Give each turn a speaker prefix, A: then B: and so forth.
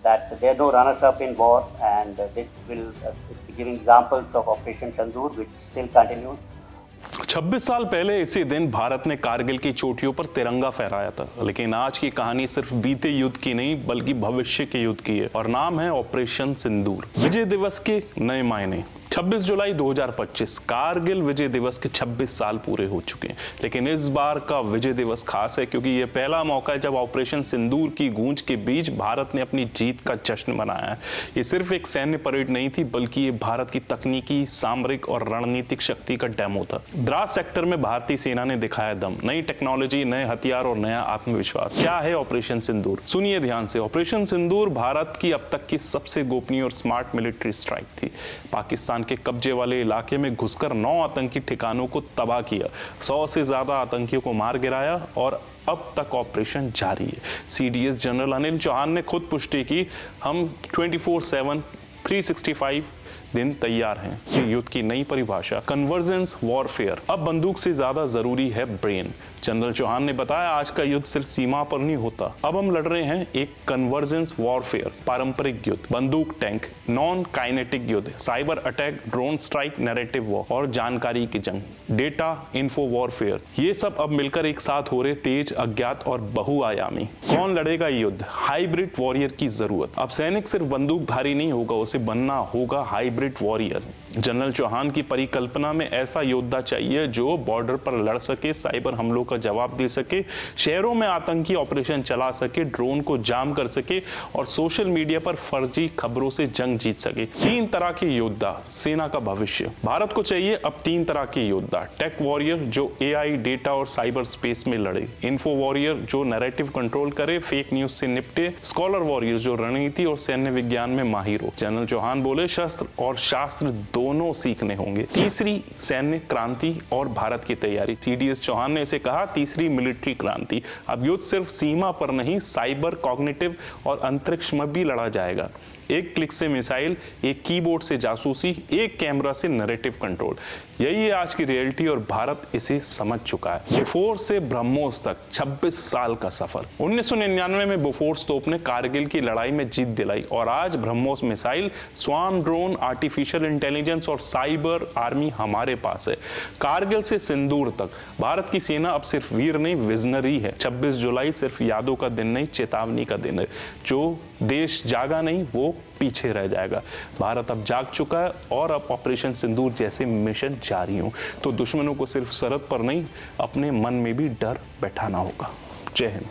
A: that there are no runners-up in war, and this will be giving examples of Operation Sindoor, which still continues.
B: 26 साल पहले इसी दिन भारत ने कारगिल की चोटियों पर तिरंगा फहराया था, लेकिन आज की कहानी सिर्फ बीते युद्ध की नहीं बल्कि भविष्य के युद्ध की है और नाम है ऑपरेशन सिंदूर। विजय दिवस के नए मायने। 26 जुलाई 2025 कारगिल विजय दिवस के 26 साल पूरे हो चुके हैं, लेकिन इस बार का विजय दिवस खास है क्योंकि ये पहला मौका है जब ऑपरेशन सिंदूर की गूंज के बीच भारत ने अपनी जीत का जश्न मनाया है। ये सिर्फ एक सैन्य परेड नहीं थी बल्कि ये भारत की तकनीकी, सामरिक और रणनीतिक शक्ति का डेमो था। द्रास सेक्टर में भारतीय सेना ने दिखाया दम, नई टेक्नोलॉजी, नए हथियार और नया आत्मविश्वास। क्या है ऑपरेशन सिंदूर? सुनिए ध्यान से। ऑपरेशन सिंदूर भारत की अब तक की सबसे गोपनीय और स्मार्ट मिलिट्री स्ट्राइक थी। पाकिस्तान के कब्जे वाले इलाके में घुसकर 9 आतंकी ठिकानों को तबाह किया, 100 से ज्यादा आतंकियों को मार गिराया और अब तक ऑपरेशन जारी है। सीडीएस जनरल अनिल चौहान ने खुद पुष्टि की, हम 24/7 365 दिन तैयार हैं। ये युद्ध की नई परिभाषा, कन्वर्जेंस वॉरफेयर। अब बंदूक से ज्यादा जरूरी है ब्रेन। जनरल चौहान ने बताया, आज का युद्ध सिर्फ सीमा पर नहीं होता, अब हम लड़ रहे हैं एक कन्वर्जेंस वॉरफेयर, पारंपरिक युद्ध, बंदूक टैंक, नॉन काइनेटिक युद्ध, cyber attack, drone strike, narrative war और जानकारी की जंग, डेटा इन्फो वॉरफेयर। ये सब अब मिलकर एक साथ हो रहे तेज, अज्ञात और बहुआयामी। कौन लड़ेगा ये युद्ध? हाइब्रिड वॉरियर की जरूरत। अब सैनिक सिर्फ बंदूकधारी नहीं होगा, उसे बनना होगा हाइब्रिड वॉरियर। जनरल चौहान की परिकल्पना में ऐसा योद्धा चाहिए जो बॉर्डर पर लड़ सके, साइबर हमलों का जवाब दे सके, शहरों में आतंकी ऑपरेशन चला सके, ड्रोन को जाम कर सके और सोशल मीडिया पर फर्जी खबरों से जंग जीत सके। 3 तरह के योद्धा, सेना का भविष्य। भारत को चाहिए अब 3 तरह के योद्धा। टेक वॉरियर जो एआई, डेटा और साइबर स्पेस में लड़े, इन्फो वॉरियर जो नैरेटिव कंट्रोल करे, फेक न्यूज से निपटे, स्कॉलर वॉरियर जो रणनीति और सैन्य विज्ञान में माहिर हो। जनरल चौहान बोले, शस्त्र और शास्त्र दोनों सीखने होंगे। तीसरी सैन्य क्रांति और भारत की तैयारी। सीडीएस चौहान ने इसे कहा तीसरी मिलिट्री क्रांति। अब युद्ध सिर्फ सीमा पर नहीं, साइबर, कॉग्निटिव और अंतरिक्ष में भी लड़ा जाएगा। एक क्लिक से मिसाइल, एक कीबोर्ड से जासूसी, एक कैमरा से नैरेटिव कंट्रोल। यही है आज की रियलिटी और भारत इसे समझ चुका है। बोफोर्स से ब्रह्मोस तक 26 साल का सफर। 1999 में बोफोर्स तोप ने कारगिल की लड़ाई में जीत दिलाई और आज BrahMos missile, swarm drone, artificial intelligence और साइबर आर्मी हमारे पास है। कारगिल से सिंदूर तक भारत की सेना अब सिर्फ वीर नहीं, विजनरी है। 26 जुलाई सिर्फ यादों का दिन नहीं, चेतावनी का दिन है। जो देश जागा नहीं वो पीछे रह जाएगा। भारत अब जाग चुका है और अब ऑपरेशन सिंदूर जैसे मिशन जारी हो तो दुश्मनों को सिर्फ सरहद पर नहीं, अपने मन में भी डर बैठाना होगा। जय हिंद।